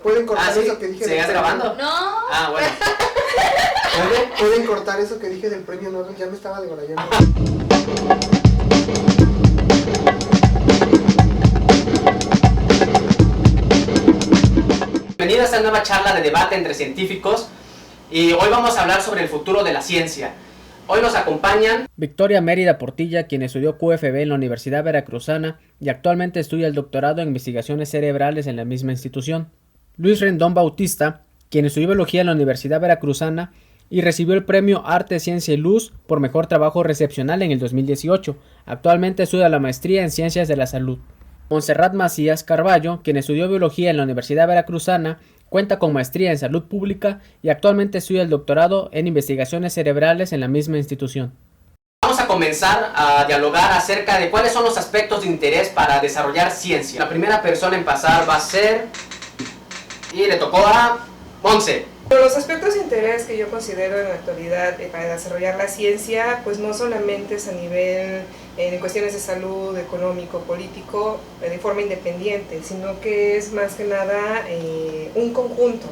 ¿Pueden cortar sí, eso que dije? ¿Seguías grabando? No. Ah, bueno. ¿Pueden cortar eso que dije del premio Nobel? Ya me estaba debrayando. Bienvenido a esta nueva charla de debate entre científicos y hoy vamos a hablar sobre el futuro de la ciencia. Hoy nos acompañan Victoria Mérida Portilla, quien estudió QFB en la Universidad Veracruzana y actualmente estudia el doctorado en investigaciones cerebrales en la misma institución. Luis Rendón Bautista, quien estudió biología en la Universidad Veracruzana y recibió el premio Arte, Ciencia y Luz por mejor trabajo recepcional en el 2018. Actualmente estudia la maestría en Ciencias de la Salud. Montserrat Macías Carballo, quien estudió biología en la Universidad Veracruzana, cuenta con maestría en salud pública y actualmente estudia el doctorado en investigaciones cerebrales en la misma institución. Vamos a comenzar a dialogar acerca de cuáles son los aspectos de interés para desarrollar ciencia. La primera persona en pasar va a ser... y le tocó a Monse. Los aspectos de interés que yo considero en la actualidad para desarrollar la ciencia, pues no solamente es a nivel de cuestiones de salud, económico, político, de forma independiente, sino que es más que nada un conjunto.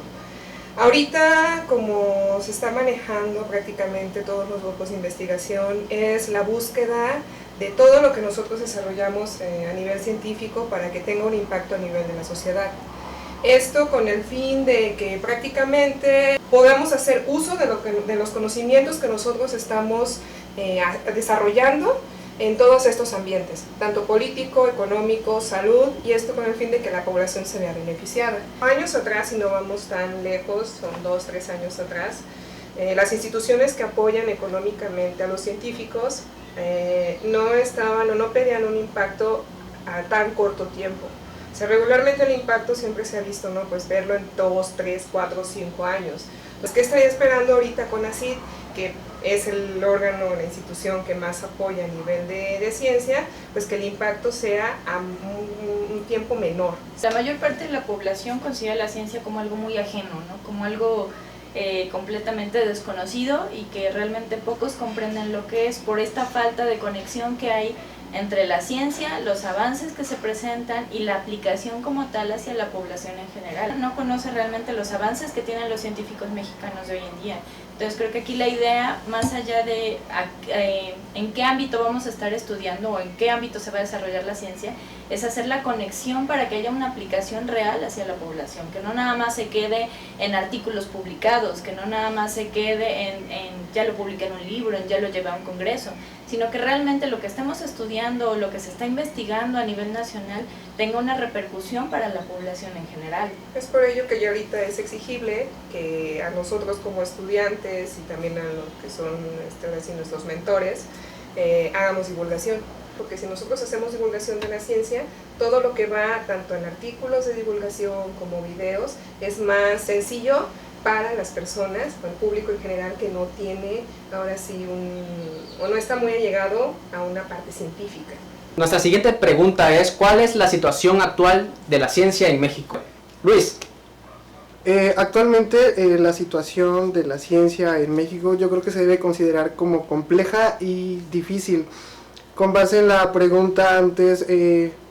Ahorita, como se está manejando prácticamente todos los grupos de investigación, es la búsqueda de todo lo que nosotros desarrollamos a nivel científico para que tenga un impacto a nivel de la sociedad. Esto con el fin de que prácticamente podamos hacer uso de los conocimientos que nosotros estamos desarrollando en todos estos ambientes, tanto político, económico, salud, y esto con el fin de que la población se vea beneficiada. Años atrás, y no vamos tan lejos, son 2-3 años atrás, las instituciones que apoyan económicamente a los científicos no pedían un impacto a tan corto tiempo. O sea, regularmente el impacto siempre se ha visto, ¿no? Pues verlo en 2, 3, 4, 5 años. Pues, ¿qué estaría esperando ahorita CONACYT, que es el órgano, la institución que más apoya a nivel de ciencia? Pues que el impacto sea a un tiempo menor. La mayor parte de la población considera la ciencia como algo muy ajeno, ¿no? Como algo completamente desconocido y que realmente pocos comprenden lo que es por esta falta de conexión que hay entre la ciencia, los avances que se presentan y la aplicación como tal hacia la población en general. No conoce realmente los avances que tienen los científicos mexicanos de hoy en día. Entonces creo que aquí la idea, más allá de en qué ámbito vamos a estar estudiando o en qué ámbito se va a desarrollar la ciencia, es hacer la conexión para que haya una aplicación real hacia la población, que no nada más se quede en artículos publicados, que no nada más se quede en ya lo publiqué en un libro, en ya lo llevé a un congreso, sino que realmente lo que estemos estudiando o lo que se está investigando a nivel nacional tenga una repercusión para la población en general. Es por ello que ya ahorita es exigible que a nosotros como estudiantes y también a los que son nuestros mentores hagamos divulgación, porque si nosotros hacemos divulgación de la ciencia, todo lo que va tanto en artículos de divulgación como videos es más sencillo para las personas, para el público en general que no tiene ahora sí o no está muy allegado a una parte científica. Nuestra siguiente pregunta es: ¿cuál es la situación actual de la ciencia en México? Luis. Actualmente la situación de la ciencia en México yo creo que se debe considerar como compleja y difícil. Con base en la pregunta antes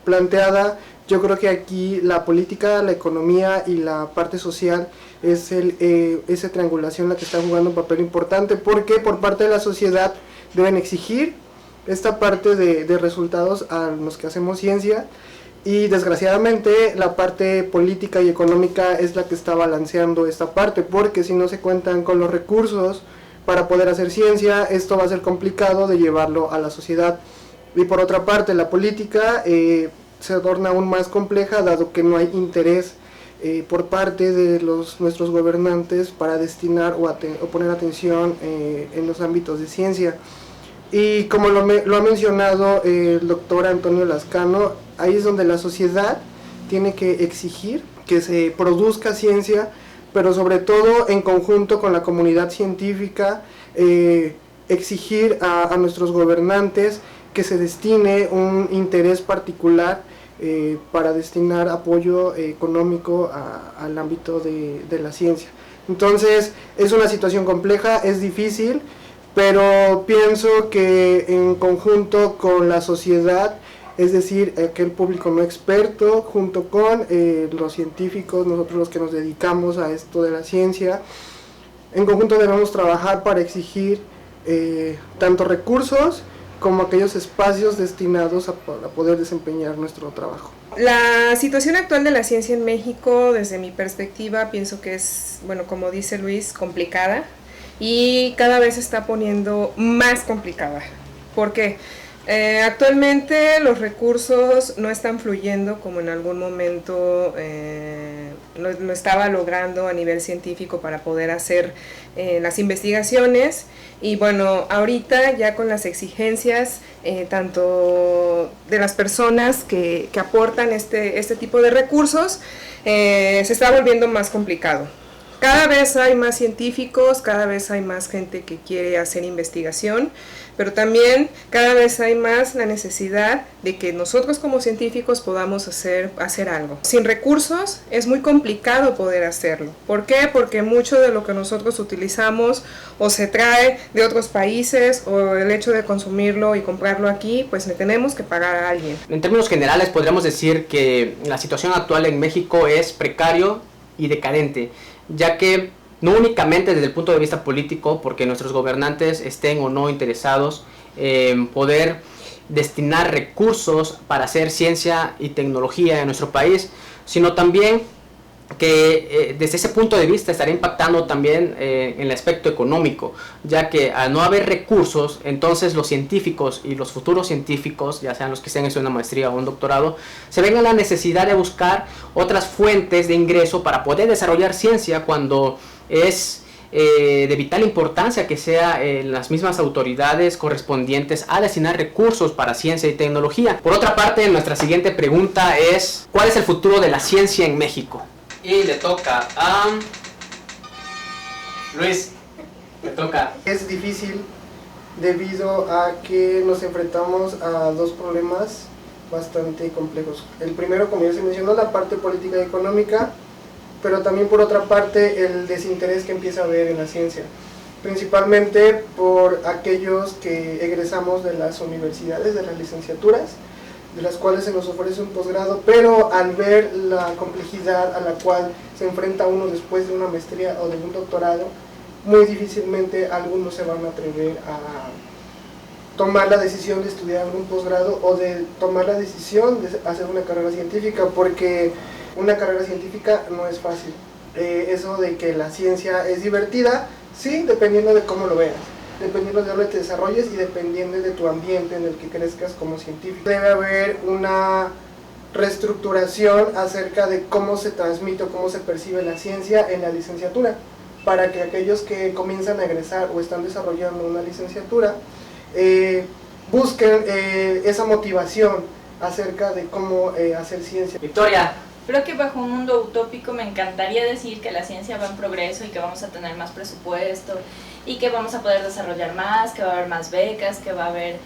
planteada, yo creo que aquí la política, la economía y la parte social es esa triangulación la que está jugando un papel importante, porque por parte de la sociedad deben exigir esta parte de resultados a los que hacemos ciencia, y desgraciadamente la parte política y económica es la que está balanceando esta parte, porque si no se cuentan con los recursos para poder hacer ciencia, esto va a ser complicado de llevarlo a la sociedad. Y por otra parte, la política se torna aún más compleja, dado que no hay interés por parte de nuestros gobernantes para destinar o poner atención en los ámbitos de ciencia. Y como lo ha mencionado el doctor Antonio Lascano, ahí es donde la sociedad tiene que exigir que se produzca ciencia, pero sobre todo en conjunto con la comunidad científica, exigir a nuestros gobernantes que se destine un interés particular para destinar apoyo económico al ámbito de la ciencia. Entonces es una situación compleja, es difícil, pero pienso que en conjunto con la sociedad es decir, aquel público no experto, junto con los científicos, nosotros los que nos dedicamos a esto de la ciencia. En conjunto debemos trabajar para exigir tanto recursos como aquellos espacios destinados para poder desempeñar nuestro trabajo. La situación actual de la ciencia en México, desde mi perspectiva, pienso que es, bueno, como dice Luis, complicada y cada vez se está poniendo más complicada. ¿Por qué? Actualmente los recursos no están fluyendo como en algún momento lo estaba logrando a nivel científico para poder hacer las investigaciones, y bueno, ahorita ya con las exigencias tanto de las personas que aportan este tipo de recursos, se está volviendo más complicado. Cada vez hay más científicos, cada vez hay más gente que quiere hacer investigación, pero también cada vez hay más la necesidad de que nosotros como científicos podamos hacer algo. Sin recursos es muy complicado poder hacerlo. ¿Por qué? Porque mucho de lo que nosotros utilizamos o se trae de otros países, o el hecho de consumirlo y comprarlo aquí, pues le tenemos que pagar a alguien. En términos generales podríamos decir que la situación actual en México es precario y decadente, ya que no únicamente desde el punto de vista político, porque nuestros gobernantes estén o no interesados en poder destinar recursos para hacer ciencia y tecnología en nuestro país, sino también que desde ese punto de vista estaría impactando también en el aspecto económico, ya que al no haber recursos, entonces los científicos y los futuros científicos, ya sean los que estén haciendo una maestría o un doctorado, se ven en la necesidad de buscar otras fuentes de ingreso para poder desarrollar ciencia, cuando es de vital importancia que sea las mismas autoridades correspondientes a destinar recursos para ciencia y tecnología. Por otra parte, nuestra siguiente pregunta es: ¿cuál es el futuro de la ciencia en México? Y le toca a Luis, le toca. Es difícil debido a que nos enfrentamos a dos problemas bastante complejos. El primero, como ya se mencionó, la parte política y económica, pero también por otra parte el desinterés que empieza a haber en la ciencia, principalmente por aquellos que egresamos de las universidades, de las licenciaturas, de las cuales se nos ofrece un posgrado, pero al ver la complejidad a la cual se enfrenta uno después de una maestría o de un doctorado, muy difícilmente algunos se van a atrever a tomar la decisión de estudiar algún posgrado o de tomar la decisión de hacer una carrera científica, porque una carrera científica no es fácil. Eso de que la ciencia es divertida, sí, dependiendo de cómo lo veas, dependiendo de dónde te desarrolles y dependiendo de tu ambiente en el que crezcas como científico. Debe haber una reestructuración acerca de cómo se transmite o cómo se percibe la ciencia en la licenciatura, para que aquellos que comienzan a egresar o están desarrollando una licenciatura busquen esa motivación acerca de cómo hacer ciencia. Victoria. Creo que bajo un mundo utópico me encantaría decir que la ciencia va en progreso y que vamos a tener más presupuesto y que vamos a poder desarrollar más, que va a haber más becas, que va a haber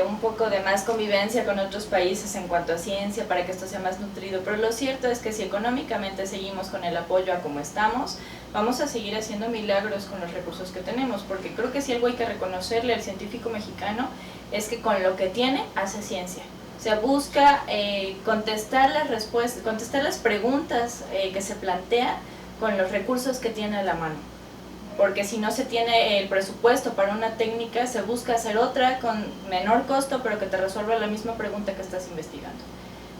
un poco de más convivencia con otros países en cuanto a ciencia para que esto sea más nutrido. Pero lo cierto es que si económicamente seguimos con el apoyo a como estamos, vamos a seguir haciendo milagros con los recursos que tenemos, porque creo que si algo hay que reconocerle al científico mexicano es que con lo que tiene hace ciencia. O sea, busca contestar las preguntas que se plantea con los recursos que tiene a la mano. Porque si no se tiene el presupuesto para una técnica, se busca hacer otra con menor costo, pero que te resuelva la misma pregunta que estás investigando.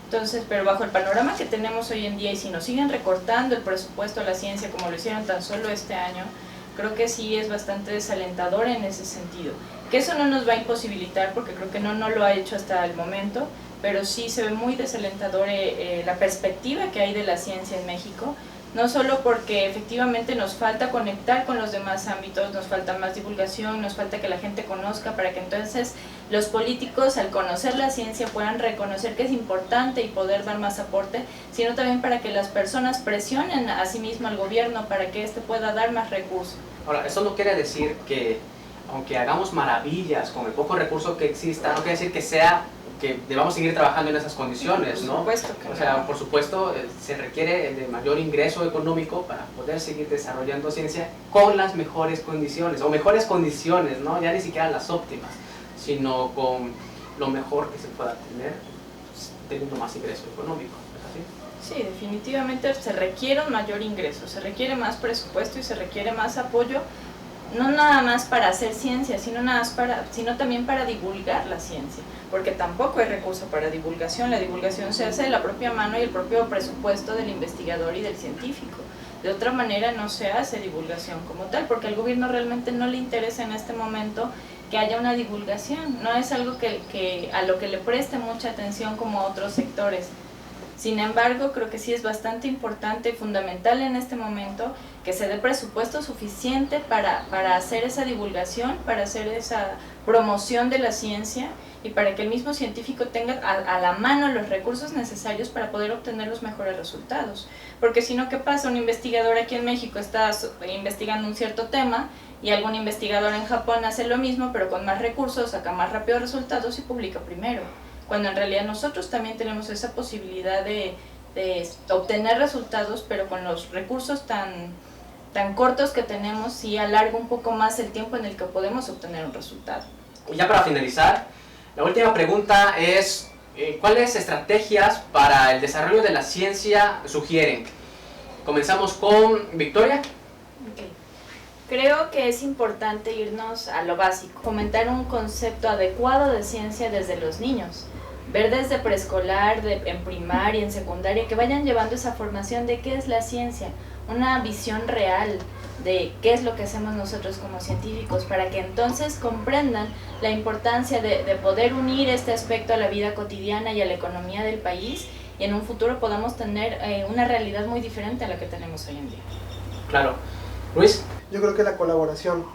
Entonces, pero bajo el panorama que tenemos hoy en día, y si nos siguen recortando el presupuesto a la ciencia como lo hicieron tan solo este año, creo que sí es bastante desalentador en ese sentido. Que eso no nos va a imposibilitar, porque creo que no lo ha hecho hasta el momento, pero sí se ve muy desalentador la perspectiva que hay de la ciencia en México, no solo porque efectivamente nos falta conectar con los demás ámbitos, nos falta más divulgación, nos falta que la gente conozca, para que entonces los políticos, al conocer la ciencia, puedan reconocer que es importante y poder dar más aporte, sino también para que las personas presionen a sí mismo al gobierno para que éste pueda dar más recursos. Ahora, eso no quiere decir que, aunque hagamos maravillas con el poco recurso que exista, no quiere decir que debamos seguir trabajando en esas condiciones, ¿no? Por supuesto que o sea, por supuesto, se requiere de mayor ingreso económico para poder seguir desarrollando ciencia con las mejores condiciones, o mejores condiciones, ¿no? Ya ni siquiera las óptimas, sino con lo mejor que se pueda tener teniendo más ingreso económico, ¿es así? Sí, definitivamente se requiere un mayor ingreso, se requiere más presupuesto y se requiere más apoyo, no nada más para hacer ciencia, sino también para divulgar la ciencia, porque tampoco hay recurso para divulgación. La divulgación se hace de la propia mano y el propio presupuesto del investigador y del científico. De otra manera no se hace divulgación como tal, porque al gobierno realmente no le interesa en este momento que haya una divulgación, no es algo que a lo que le preste mucha atención como a otros sectores. Sin embargo, creo que sí es bastante importante y fundamental en este momento que se dé presupuesto suficiente para hacer esa divulgación, para hacer esa promoción de la ciencia y para que el mismo científico tenga a la mano los recursos necesarios para poder obtener los mejores resultados. Porque si no, ¿qué pasa? Un investigador aquí en México está investigando un cierto tema y algún investigador en Japón hace lo mismo, pero con más recursos, saca más rápido resultados y publica primero. Cuando en realidad nosotros también tenemos esa posibilidad de obtener resultados, pero con los recursos tan cortos que tenemos, sí alarga un poco más el tiempo en el que podemos obtener un resultado. Y ya para finalizar, la última pregunta es, ¿cuáles estrategias para el desarrollo de la ciencia sugieren? Comenzamos con Victoria. Okay. Creo que es importante irnos a lo básico, fomentar un concepto adecuado de ciencia desde los niños. Ver desde preescolar, en primaria, en secundaria, que vayan llevando esa formación de qué es la ciencia, una visión real de qué es lo que hacemos nosotros como científicos, para que entonces comprendan la importancia de poder unir este aspecto a la vida cotidiana y a la economía del país, y en un futuro podamos tener una realidad muy diferente a la que tenemos hoy en día. Claro. Luis. Yo creo que la colaboración,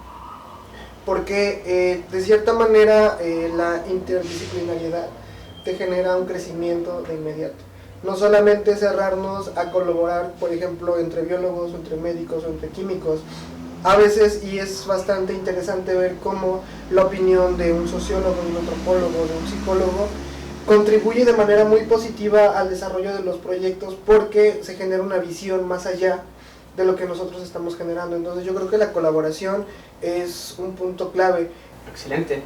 porque de cierta manera la interdisciplinariedad te genera un crecimiento de inmediato. No solamente cerrarnos a colaborar, por ejemplo, entre biólogos, o entre médicos o entre químicos. A veces, y es bastante interesante ver cómo la opinión de un sociólogo, de un antropólogo, de un psicólogo, contribuye de manera muy positiva al desarrollo de los proyectos, porque se genera una visión más allá de lo que nosotros estamos generando. Entonces yo creo que la colaboración es un punto clave. Excelente.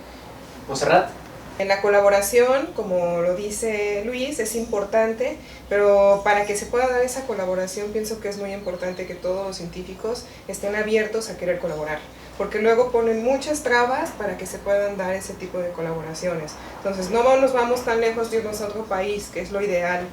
Montserrat. En la colaboración, como lo dice Luis, es importante, pero para que se pueda dar esa colaboración pienso que es muy importante que todos los científicos estén abiertos a querer colaborar, porque luego ponen muchas trabas para que se puedan dar ese tipo de colaboraciones. Entonces no nos vamos tan lejos de irnos a otro país, que es lo ideal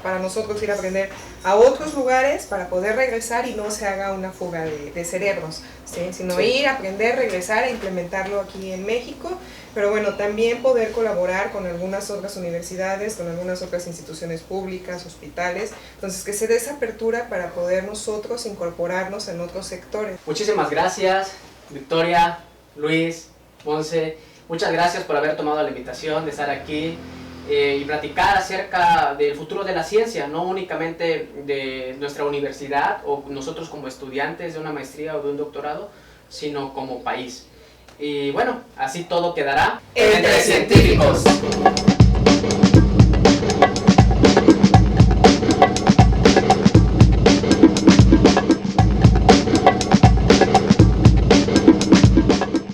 para nosotros ir a aprender a otros lugares para poder regresar y no se haga una fuga de cerebros, ¿sí? Sino ir a aprender, regresar e implementarlo aquí en México. Pero bueno, también poder colaborar con algunas otras universidades, con algunas otras instituciones públicas, hospitales. Entonces que se dé esa apertura para poder nosotros incorporarnos en otros sectores. Muchísimas gracias, Victoria, Luis, Monse. Muchas gracias por haber tomado la invitación de estar aquí y platicar acerca del futuro de la ciencia, no únicamente de nuestra universidad o nosotros como estudiantes de una maestría o de un doctorado, sino como país. Y bueno, así todo quedará entre científicos.